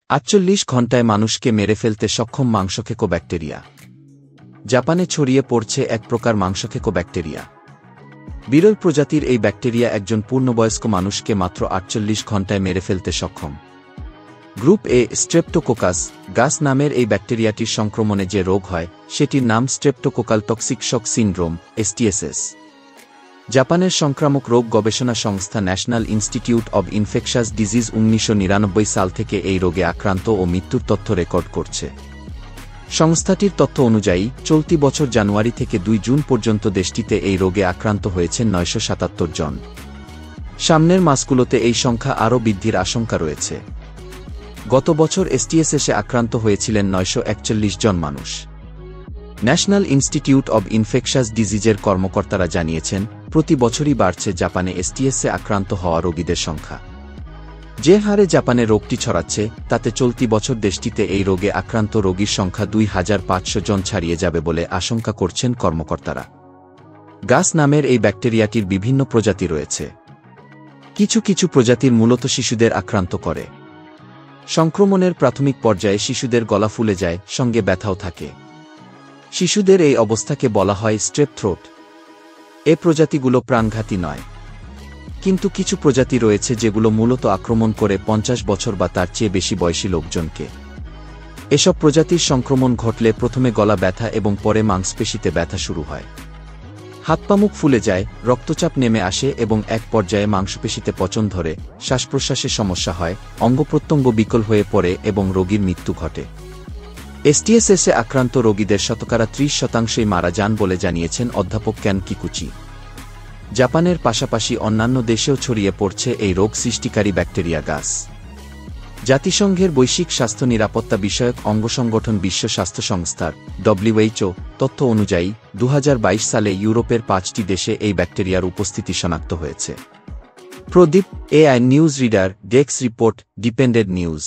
৪৮ ঘণ্টায় মানুষকে মেরে ফেলতে সক্ষম মাংসখেকো ব্যাকটেরিয়া। জাপানে ছড়িয়ে পড়ছে এক প্রকার মাংসখেকো ব্যাকটেরিয়া। বিরল প্রজাতির এই ব্যাকটেরিয়া একজন পূর্ণবয়স্ক মানুষকে মাত্র ৪৮ ঘণ্টায় মেরে ফেলতে সক্ষম। গ্রুপ এ স্ট্রেপ্টোকোকাস গাস নামের এই ব্যাকটেরিয়াটির সংক্রমণে যে রোগ হয় সেটির নাম streptococcal toxic shock syndrome STSS। জাপানের সংক্রামক রোগ গবেষণা সংস্থা national institute of infectious disease ১৯৯৯ সাল থেকে এই রোগে আক্রান্ত ও মৃত্যুর তথ্য রেকর্ড করছে। সংস্থাটির তথ্য অনুযায়ী চলতি বছর জানুয়ারি থেকে ২ জুন পর্যন্ত দেশটিতে এই রোগে আক্রান্ত হয়েছেন ৯৭৭ জন। সামনের মাসগুলোতে এই সংখ্যা আরও বৃদ্ধির আশঙ্কা রয়েছে। গত বছর STSS-এ আক্রান্ত হয়েছিলেন ৯৪১ জন মানুষ। ন্যাশনাল ইনস্টিটিউট অব ইনফেকশাস ডিজিজের কর্মকর্তারা জানিয়েছেন, প্রতি বছরই বাড়ছে জাপানে STS-এ আক্রান্ত হওয়া রোগীদের সংখ্যা। যে হারে জাপানে রোগটি ছড়াচ্ছে তাতে চলতি বছর দেশটিতে এই রোগে আক্রান্ত রোগীর সংখ্যা ২৫০০ জন ছাড়িয়ে যাবে বলে আশঙ্কা করছেন কর্মকর্তারা। গাস নামের এই ব্যাকটেরিয়াটির বিভিন্ন প্রজাতি রয়েছে। কিছু কিছু প্রজাতির মূলত শিশুদের আক্রান্ত করে। সংক্রমণের প্রাথমিক পর্যায়ে শিশুদের গলা ফুলে যায়, সঙ্গে ব্যথাও থাকে। শিশুদের এই অবস্থাকে বলা হয় স্ট্রেপ থ্রোট। এ প্রজাতিগুলো প্রাণঘাতী নয়, কিন্তু কিছু প্রজাতি রয়েছে যেগুলো মূলত আক্রমণ করে ৫০ বছর বা তার চেয়ে বেশি বয়সী লোকজনকে। এসব প্রজাতির সংক্রমণ ঘটলে প্রথমে গলা ব্যথা এবং পরে মাংসপেশিতে ব্যথা শুরু হয়। হাত পা মুখ ফুলে যায়, রক্তচাপ নেমে আসে এবং এক পর্যায়ে মাংসপেশিতে পচন ধরে, শ্বাসপ্রশ্বাসে সমস্যা হয়, অঙ্গপ্রত্যঙ্গ বিকল হয়ে পড়ে এবং রোগীর মৃত্যু ঘটে। STSS-এ আক্রান্ত রোগীদের শতকরা ৩০% মারা যান বলে জানিয়েছেন অধ্যাপক কেন কিকুচি। জাপানের পাশাপাশি অন্যান্য দেশেও ছড়িয়ে পড়ছে এই রোগ সৃষ্টিকারী ব্যাকটেরিয়া গাস। জাতিসংঘের বৈশ্বিক স্বাস্থ্য নিরাপত্তা বিষয়ক অঙ্গসংগঠন বিশ্ব স্বাস্থ্য সংস্থার WHO তথ্য অনুযায়ী ২০২২ সালে ইউরোপের ৫টি দেশে এই ব্যাকটেরিয়ার উপস্থিতি শনাক্ত হয়েছে। প্রদীপ, AI news reader, desk report, dependent news.